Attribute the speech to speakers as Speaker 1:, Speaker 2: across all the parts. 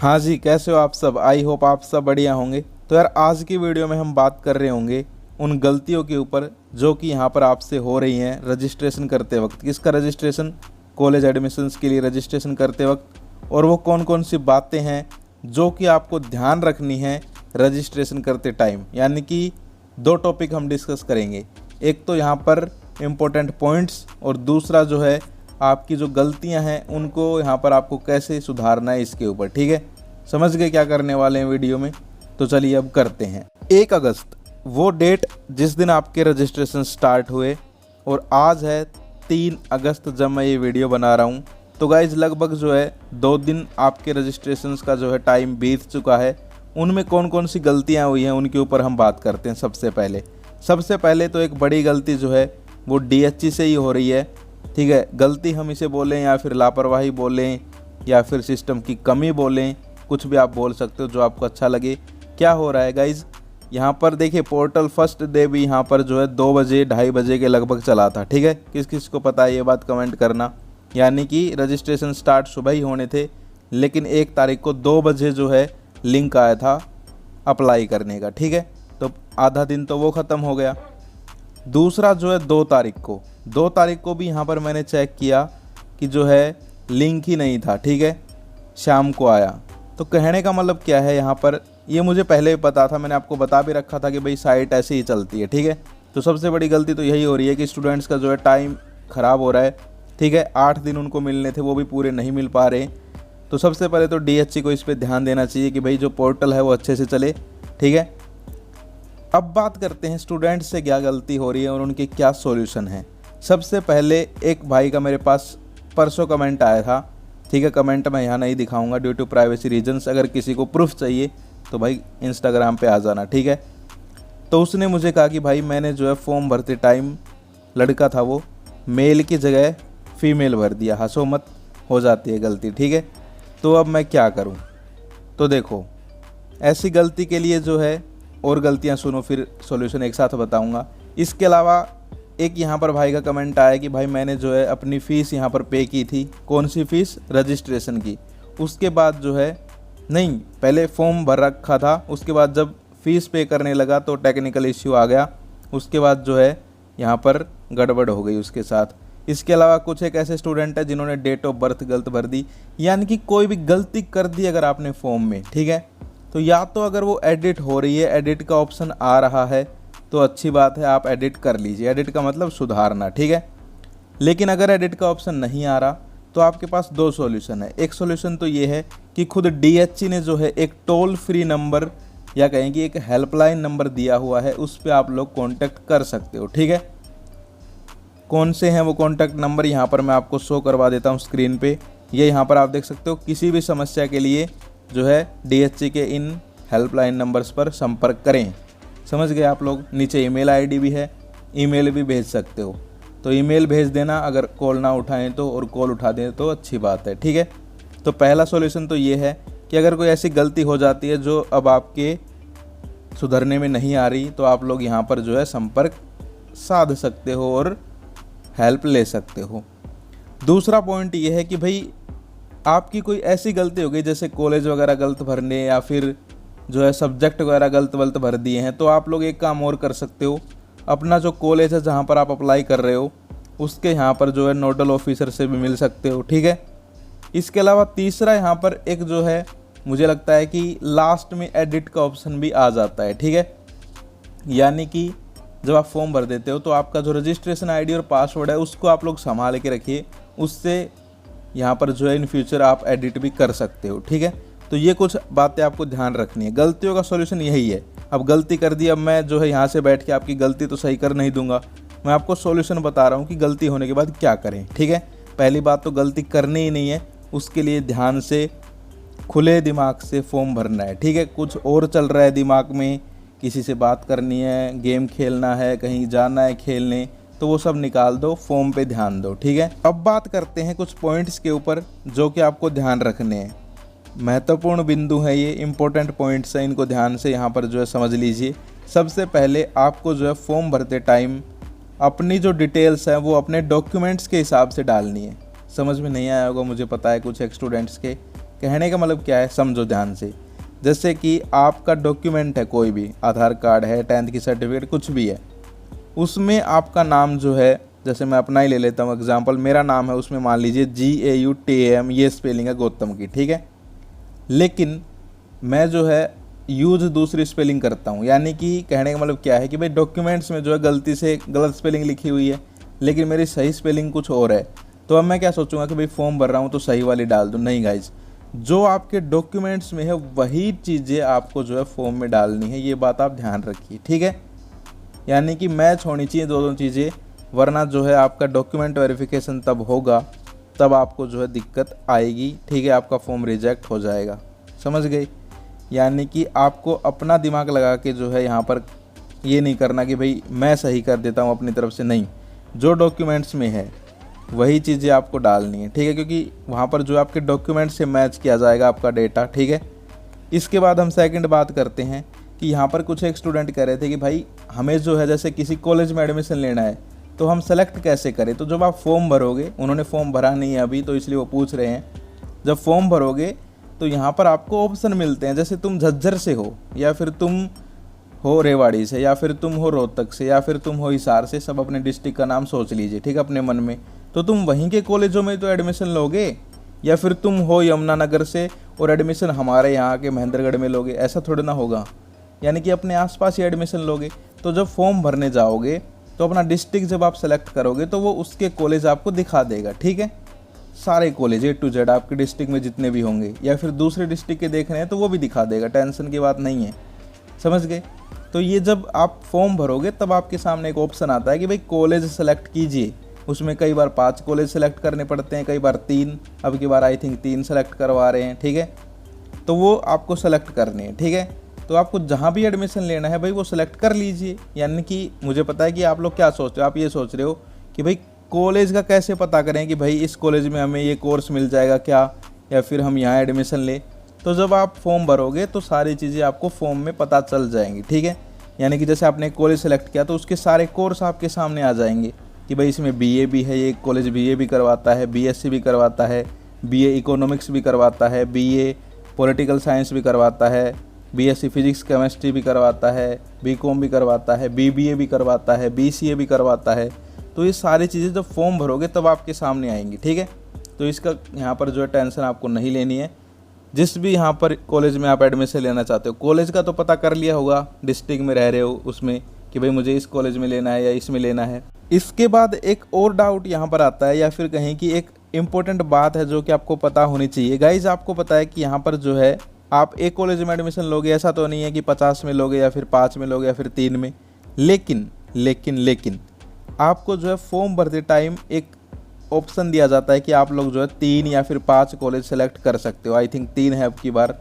Speaker 1: हाँ जी, कैसे हो आप सब। आई होप आप सब बढ़िया होंगे। तो यार आज की वीडियो में हम बात कर रहे होंगे उन गलतियों के ऊपर जो कि यहाँ पर आपसे हो रही हैं रजिस्ट्रेशन करते वक्त। किसका रजिस्ट्रेशन? कॉलेज एडमिशन्स के लिए रजिस्ट्रेशन करते वक्त। और वो कौन कौन सी बातें हैं जो कि आपको ध्यान रखनी है रजिस्ट्रेशन करते टाइम। यानी कि दो टॉपिक हम डिस्कस करेंगे। एक तो यहाँ पर इम्पोर्टेंट पॉइंट्स और दूसरा जो है आपकी जो गलतियां हैं उनको यहाँ पर आपको कैसे सुधारना है इसके ऊपर। ठीक है, समझ गए क्या करने वाले हैं वीडियो में। तो चलिए अब करते हैं। 1 अगस्त वो डेट जिस दिन आपके रजिस्ट्रेशन स्टार्ट हुए और आज है 3 अगस्त जब मैं ये वीडियो बना रहा हूँ। तो गाइज लगभग जो है 2 दिन आपके रजिस्ट्रेशन का जो है टाइम बीत चुका है। उनमें कौन कौन सी गलतियाँ हुई हैं उनके ऊपर हम बात करते हैं। सबसे पहले तो एक बड़ी गलती जो है वो DHC से ही हो रही है। ठीक है, गलती हम इसे बोलें या फिर लापरवाही बोलें या फिर सिस्टम की कमी बोलें, कुछ भी आप बोल सकते हो जो आपको अच्छा लगे। क्या हो रहा है गाइज, यहाँ पर देखिए पोर्टल फर्स्ट डे भी यहाँ पर जो है 2 बजे 2:30 बजे के लगभग चला था। ठीक है, किस किस को पता है ये बात कमेंट करना। यानी कि रजिस्ट्रेशन स्टार्ट सुबह ही होने थे, लेकिन 1 तारीख को 2 बजे जो है लिंक आया था अप्लाई करने का। ठीक है, तो आधा दिन तो वो ख़त्म हो गया। दूसरा जो है 2 तारीख को भी यहाँ पर मैंने चेक किया कि जो है लिंक ही नहीं था। ठीक है, शाम को आया। तो कहने का मतलब क्या है, यहाँ पर ये मुझे पहले भी पता था, मैंने आपको बता भी रखा था कि भाई साइट ऐसे ही चलती है। ठीक है, तो सबसे बड़ी गलती तो यही हो रही है कि स्टूडेंट्स का जो है टाइम ख़राब हो रहा है। ठीक है, 8 दिन उनको मिलने थे वो भी पूरे नहीं मिल पा रहे। तो सबसे पहले तो DHC को इस पर ध्यान देना चाहिए कि भाई जो पोर्टल है वो अच्छे से चले। ठीक है, अब बात करते हैं स्टूडेंट्स से क्या गलती हो रही है और उनके क्या सॉल्यूशन है। सबसे पहले एक भाई का मेरे पास परसों कमेंट आया था। ठीक है, कमेंट मैं यहाँ नहीं दिखाऊंगा ड्यू टू प्राइवेसी रीजंस। अगर किसी को प्रूफ चाहिए तो भाई इंस्टाग्राम पे आ जाना। ठीक है, तो उसने मुझे कहा कि भाई मैंने जो है फॉर्म भरते टाइम लड़का था वो मेल की जगह फीमेल भर दिया। हंसो मत, हो जाती है गलती। ठीक है, तो अब मैं क्या करूँ। तो देखो, ऐसी गलती के लिए जो है और गलतियां सुनो, फिर सॉल्यूशन एक साथ बताऊंगा। इसके अलावा एक यहाँ पर भाई का कमेंट आया कि भाई मैंने जो है अपनी फ़ीस यहाँ पर पे की थी। कौन सी फ़ीस? रजिस्ट्रेशन की। उसके बाद जो है नहीं, पहले फॉर्म भर रखा था, उसके बाद जब फ़ीस पे करने लगा तो टेक्निकल इश्यू आ गया। उसके बाद जो है यहाँ पर गड़बड़ हो गई उसके साथ। इसके अलावा कुछ एक ऐसे स्टूडेंट है जिन्होंने डेट ऑफ बर्थ गलत भर दी। यानी कि कोई भी गलती कर दी अगर आपने फॉर्म में, ठीक है, तो या तो अगर वो एडिट हो रही है, एडिट का ऑप्शन आ रहा है तो अच्छी बात है, आप एडिट कर लीजिए। एडिट का मतलब सुधारना। ठीक है, लेकिन अगर एडिट का ऑप्शन नहीं आ रहा तो आपके पास 2 सॉल्यूशन है। एक सॉल्यूशन तो ये है कि खुद DHC ने जो है एक टोल फ्री नंबर या कहें कि एक हेल्पलाइन नंबर दिया हुआ है, उस पर आप लोग कॉन्टैक्ट कर सकते हो। ठीक है, कौन से हैं वो कॉन्टैक्ट नंबर यहाँ पर मैं आपको शो करवा देता हूँ स्क्रीन पे। ये यहाँ पर आप देख सकते हो। किसी भी समस्या के लिए जो है DHC के इन हेल्पलाइन नंबर्स पर संपर्क करें। समझ गए आप लोग। नीचे ईमेल आईडी भी है, ईमेल भी भेज सकते हो। तो ईमेल भेज देना अगर कॉल ना उठाएं तो, और कॉल उठा दें तो अच्छी बात है। ठीक है, तो पहला सॉल्यूशन तो ये है कि अगर कोई ऐसी गलती हो जाती है जो अब आपके सुधरने में नहीं आ रही तो आप लोग यहाँ पर जो है संपर्क साध सकते हो और हेल्प ले सकते हो। दूसरा पॉइंट ये है कि भाई आपकी कोई ऐसी गलती हो गई जैसे कॉलेज वगैरह गलत भरने या फिर जो है सब्जेक्ट वगैरह गलत भर दिए हैं, तो आप लोग एक काम और कर सकते हो। अपना जो कॉलेज है जहाँ पर आप अप्लाई कर रहे हो उसके यहाँ पर जो है नोडल ऑफिसर से भी मिल सकते हो। ठीक है, इसके अलावा तीसरा यहाँ पर एक जो है मुझे लगता है कि लास्ट में एडिट का ऑप्शन भी आ जाता है। ठीक है, यानी कि जब आप फॉर्म भर देते हो तो आपका जो रजिस्ट्रेशन ID और पासवर्ड है उसको आप लोग संभाल के रखिए। उससे यहाँ पर जो है इन फ्यूचर आप एडिट भी कर सकते हो। ठीक है, तो ये कुछ बातें आपको ध्यान रखनी है। गलतियों का सॉल्यूशन यही है। अब गलती कर दी, अब मैं जो है यहाँ से बैठ के आपकी गलती तो सही कर नहीं दूंगा, मैं आपको सॉल्यूशन बता रहा हूँ कि गलती होने के बाद क्या करें। ठीक है, पहली बात तो गलती करनी ही नहीं है, उसके लिए ध्यान से खुले दिमाग से फॉर्म भरना है। ठीक है, कुछ और चल रहा है दिमाग में, किसी से बात करनी है, गेम खेलना है, कहीं जाना है खेलने, तो वो सब निकाल दो, फॉर्म पे ध्यान दो। ठीक है, अब बात करते हैं कुछ पॉइंट्स के ऊपर जो कि आपको ध्यान रखने हैं। महत्वपूर्ण बिंदु है ये, इंपॉर्टेंट पॉइंट्स हैं, इनको ध्यान से यहाँ पर जो है समझ लीजिए। सबसे पहले आपको जो है फॉर्म भरते टाइम अपनी जो डिटेल्स हैं वो अपने डॉक्यूमेंट्स के हिसाब से डालनी है। समझ में नहीं आया होगा मुझे पता है कुछ एक स्टूडेंट्स के कहने का मतलब क्या है, समझो ध्यान से। जैसे कि आपका डॉक्यूमेंट है, कोई भी आधार कार्ड है, 10th की सर्टिफिकेट, कुछ भी है, उसमें आपका नाम जो है, जैसे मैं अपना ही ले लेता हूँ एग्जांपल, मेरा नाम है उसमें मान लीजिए GAUTAM, ये स्पेलिंग है गौतम की, ठीक है। लेकिन मैं जो है यूज़ दूसरी स्पेलिंग करता हूँ, यानी कि कहने का मतलब क्या है कि भाई डॉक्यूमेंट्स में जो है गलती से गलत स्पेलिंग लिखी हुई है, लेकिन मेरी सही स्पेलिंग कुछ और है। तो अब मैं क्या सोचूंगा कि भाई फॉर्म भर रहा हूँ तो सही वाली डाल दूँ। नहीं गाइज, जो आपके डॉक्यूमेंट्स में है वही चीज़ें आपको जो है फॉर्म में डालनी है, ये बात आप ध्यान रखिए, ठीक है। यानी कि मैच होनी चाहिए दोनों चीज़ें, वरना जो है आपका डॉक्यूमेंट वेरिफिकेशन तब होगा, तब आपको जो है दिक्कत आएगी, ठीक है, आपका फॉर्म रिजेक्ट हो जाएगा। समझ गए? यानी कि आपको अपना दिमाग लगा के जो है यहाँ पर ये नहीं करना कि भाई मैं सही कर देता हूँ अपनी तरफ से, नहीं, जो डॉक्यूमेंट्स में है वही चीज़ें आपको डालनी है, ठीक है, क्योंकि वहाँ पर जो आपके डॉक्यूमेंट से मैच किया जाएगा आपका डेटा, ठीक है। इसके बाद हम सेकंड बात करते हैं कि यहाँ पर कुछ एक स्टूडेंट कह रहे थे कि भाई हमें जो है जैसे किसी कॉलेज में एडमिशन लेना है तो हम सेलेक्ट कैसे करें। तो जब आप फॉर्म भरोगे, उन्होंने फॉर्म भरा नहीं है अभी तो इसलिए वो पूछ रहे हैं, जब फॉर्म भरोगे तो यहाँ पर आपको ऑप्शन मिलते हैं, जैसे तुम झज्जर से हो, या फिर तुम हो रेवाड़ी से, या फिर तुम हो रोहतक से, या फिर तुम हो हिसार से, सब अपने डिस्ट्रिक्ट का नाम सोच लीजिए, ठीक है, अपने मन में। तो तुम वहीं के कॉलेजों में तो एडमिशन लोगे, या फिर तुम हो यमुनानगर से और एडमिशन हमारे यहाँ के महेंद्रगढ़ में लोगे, ऐसा थोड़ा ना होगा। यानी कि अपने आसपास ही एडमिशन लोगे। तो जब फॉर्म भरने जाओगे तो अपना डिस्ट्रिक्ट जब आप सेलेक्ट करोगे तो वो उसके कॉलेज आपको दिखा देगा, ठीक है, सारे कॉलेज A to Z आपके डिस्ट्रिक्ट में जितने भी होंगे, या फिर दूसरे डिस्ट्रिक्ट के देख रहे हैं तो वो भी दिखा देगा, टेंशन की बात नहीं है। समझ गए? तो ये जब आप फॉर्म भरोगे तब आपके सामने एक ऑप्शन आता है कि भाई कॉलेज सेलेक्ट कीजिए। उसमें कई बार 5 कॉलेज सेलेक्ट करने पड़ते हैं, कई बार 3, अब की बार आई थिंक 3 सेलेक्ट करवा रहे हैं, ठीक है। तो वो आपको सेलेक्ट करने हैं, ठीक है। तो आपको जहाँ भी एडमिशन लेना है भाई वो सिलेक्ट कर लीजिए। यानी कि मुझे पता है कि आप लोग क्या सोच रहे हो, आप ये सोच रहे हो कि भाई कॉलेज का कैसे पता करें कि भाई इस कॉलेज में हमें ये कोर्स मिल जाएगा क्या, या फिर हम यहाँ एडमिशन लें। तो जब आप फॉर्म भरोगे तो सारी चीज़ें आपको फॉर्म में पता चल जाएंगी, ठीक है। यानी कि जैसे आपने कॉलेज सेलेक्ट किया तो उसके सारे कोर्स आपके सामने आ जाएंगे कि भाई इसमें BA भी है, ये कॉलेज BA भी करवाता है, BSc भी करवाता है, BA इकोनॉमिक्स भी करवाता है, BA पॉलिटिकल साइंस भी करवाता है, BSc फिजिक्स केमिस्ट्री भी करवाता है, BCom भी करवाता है, BBA भी करवाता है, BCA भी करवाता है। तो ये सारी चीज़ें जब फॉर्म भरोगे तब आपके सामने आएंगी, ठीक है। तो इसका यहाँ पर जो है टेंशन आपको नहीं लेनी है। जिस भी यहाँ पर कॉलेज में आप एडमिशन लेना चाहते हो, कॉलेज का तो पता कर लिया होगा, डिस्ट्रिक्ट में रह रहे हो उसमें, कि भाई मुझे इस कॉलेज में लेना है या इसमें लेना है। इसके बाद एक और डाउट यहाँ पर आता है, या फिर कहें कि एक इम्पोर्टेंट बात है जो कि आपको पता होनी चाहिए। गाइज आपको पता है कि यहाँ पर जो है आप एक कॉलेज में एडमिशन लोगे, ऐसा तो नहीं है कि 50 में लोगे या फिर 5 में लोगे या फिर 3 में। लेकिन आपको जो है फॉर्म भरते टाइम एक ऑप्शन दिया जाता है कि आप लोग जो है 3 या फिर 5 कॉलेज सेलेक्ट कर सकते हो। आई थिंक 3 है अब की बार,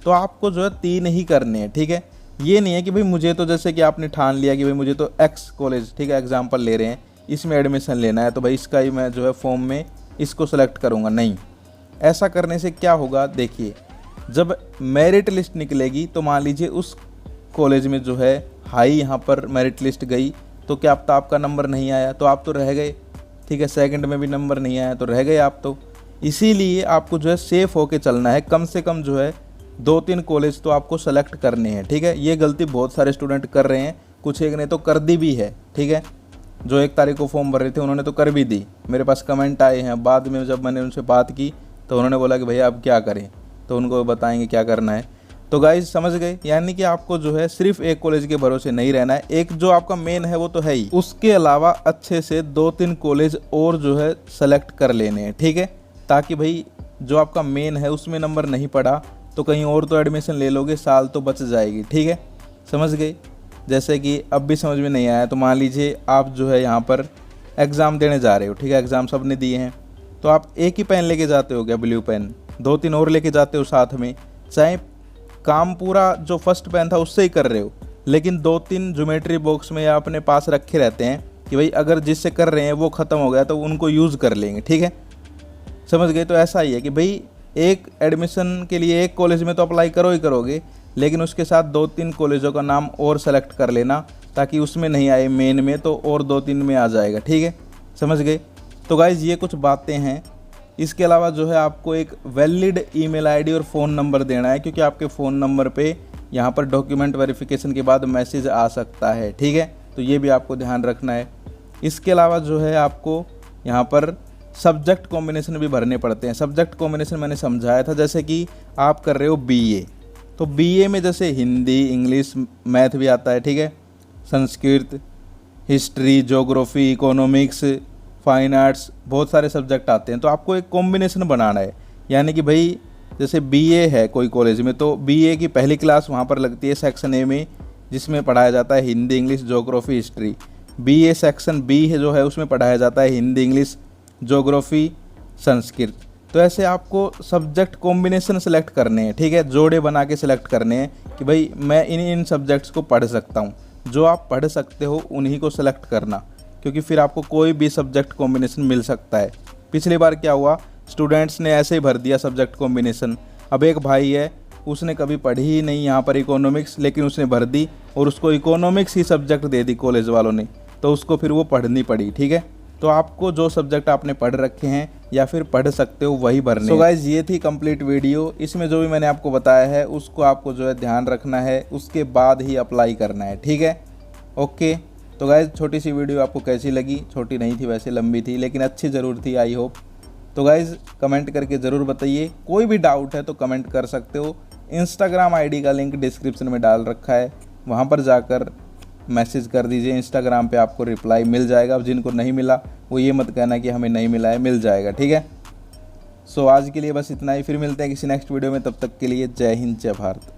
Speaker 1: तो आपको जो है 3 ही करने हैं, ठीक है। ये नहीं है कि भाई मुझे तो, जैसे कि आपने ठान लिया कि भाई मुझे तो X कॉलेज, ठीक है, एग्जाम्पल ले रहे हैं, इसमें एडमिशन लेना है तो भाई इसका ही मैं जो है फॉर्म में इसको सेलेक्ट करूँगा। नहीं, ऐसा करने से क्या होगा, देखिए जब मेरिट लिस्ट निकलेगी तो मान लीजिए उस कॉलेज में जो है हाई यहाँ पर मेरिट लिस्ट गई, तो क्या अब तो आपका नंबर नहीं आया तो आप तो रह गए, ठीक है। सेकंड में भी नंबर नहीं आया तो रह गए आप तो। इसीलिए आपको जो है सेफ होके चलना है, कम से कम जो है 2-3 कॉलेज तो आपको सेलेक्ट करने हैं, ठीक है। ये गलती बहुत सारे स्टूडेंट कर रहे हैं, कुछ एक ने तो कर दी भी है, ठीक है। जो 1 तारीख को फॉर्म भर रहे थे उन्होंने तो कर भी दी, मेरे पास कमेंट आए हैं। बाद में जब मैंने उनसे बात की तो उन्होंने बोला कि भैया अब क्या करें, तो उनको बताएंगे क्या करना है। तो गाइज समझ गए, यानी कि आपको जो है सिर्फ एक कॉलेज के भरोसे नहीं रहना है। एक जो आपका मेन है वो तो है ही, उसके अलावा अच्छे से 2-3 कॉलेज और जो है सेलेक्ट कर लेने हैं, ठीक है, ताकि भाई जो आपका मेन है उसमें नंबर नहीं पड़ा तो कहीं और तो एडमिशन ले लोगे, साल तो बच जाएगी, ठीक है। समझ गए? जैसे कि अब भी समझ में नहीं आया तो मान लीजिए आप जो है यहाँ पर एग्ज़ाम देने जा रहे हो, ठीक है, एग्ज़ाम सब ने दिए हैं, तो आप एक ही पेन लेके जाते हो क्या, ब्लू पेन, 2-3 और लेके जाते हो साथ में, चाहे काम पूरा जो फर्स्ट पेन था उससे ही कर रहे हो, लेकिन 2-3 ज्योमेट्री बॉक्स में या अपने पास रखे रहते हैं कि भाई अगर जिससे कर रहे हैं वो ख़त्म हो गया तो उनको यूज़ कर लेंगे, ठीक है। समझ गए? तो ऐसा ही है कि भाई एक एडमिशन के लिए एक कॉलेज में तो अप्लाई करो ही करोगे, लेकिन उसके साथ 2-3 कॉलेजों का नाम और सेलेक्ट कर लेना, ताकि उसमें नहीं आए मेन में तो और 2-3 में आ जाएगा, ठीक है। समझ गए? तो गाइज़ ये कुछ बातें हैं इसके अलावा जो है आपको एक वैलिड ईमेल आईडी और फ़ोन नंबर देना है, क्योंकि आपके फ़ोन नंबर पे यहाँ पर डॉक्यूमेंट वेरिफिकेशन के बाद मैसेज आ सकता है, ठीक है। तो ये भी आपको ध्यान रखना है। इसके अलावा जो है आपको यहाँ पर सब्जेक्ट कॉम्बिनेशन भी भरने पड़ते हैं। सब्जेक्ट कॉम्बिनेशन मैंने समझाया था, जैसे कि आप कर रहे हो बीए, तो बीए में जैसे हिंदी, इंग्लिश, मैथ भी आता है, ठीक है, Sanskrit, history, geography, economics, fine arts, बहुत सारे सब्जेक्ट आते हैं। तो आपको एक कॉम्बिनेशन बनाना है, यानी कि भाई जैसे बीए है कोई कॉलेज में, तो बीए की पहली क्लास वहाँ पर लगती है सेक्शन ए में, जिसमें पढ़ाया जाता है Hindi, English, geography, history. BA section B है जो है उसमें पढ़ाया जाता है हिंदी, इंग्लिश, ज्योग्राफी, संस्कृत। तो ऐसे आपको सब्जेक्ट कॉम्बिनेशन सेलेक्ट करने हैं, ठीक है, जोड़े बना के सिलेक्ट करने हैं कि भाई मैं इन सब्जेक्ट्स को पढ़ सकता हूँ। जो आप पढ़ सकते हो उन्हीं को सेलेक्ट करना, क्योंकि फिर आपको कोई भी सब्जेक्ट कॉम्बिनेशन मिल सकता है। पिछली बार क्या हुआ, स्टूडेंट्स ने ऐसे ही भर दिया सब्जेक्ट कॉम्बिनेशन। अब एक भाई है, उसने कभी पढ़ी ही नहीं यहाँ पर इकोनॉमिक्स, लेकिन उसने भर दी और उसको economics he subject they the college वालों ने, तो उसको फिर वो पढ़नी पड़ी, ठीक है। तो आपको जो सब्जेक्ट आपने पढ़ रखे हैं या फिर पढ़ सकते हो वही भरने। सो गाइज ये थी कंप्लीट वीडियो। इसमें जो भी मैंने आपको बताया है उसको आपको जो है ध्यान रखना है, उसके बाद ही अप्लाई करना है, ठीक है, ओके। तो गाइज छोटी सी वीडियो आपको कैसी लगी? छोटी नहीं थी वैसे, लंबी थी, लेकिन अच्छी ज़रूर थी, आई होप। तो गाइज कमेंट करके ज़रूर बताइए। कोई भी डाउट है तो कमेंट कर सकते हो। इंस्टाग्राम आईडी का लिंक डिस्क्रिप्शन में डाल रखा है, वहाँ पर जाकर मैसेज कर दीजिए। इंस्टाग्राम पे आपको रिप्लाई मिल जाएगा। अब जिनको नहीं मिला वो ये मत कहना कि हमें नहीं मिला है, मिल जाएगा, ठीक है। सो आज के लिए बस इतना ही, फिर मिलते हैं किसी नेक्स्ट वीडियो में। तब तक के लिए जय हिंद, जय भारत।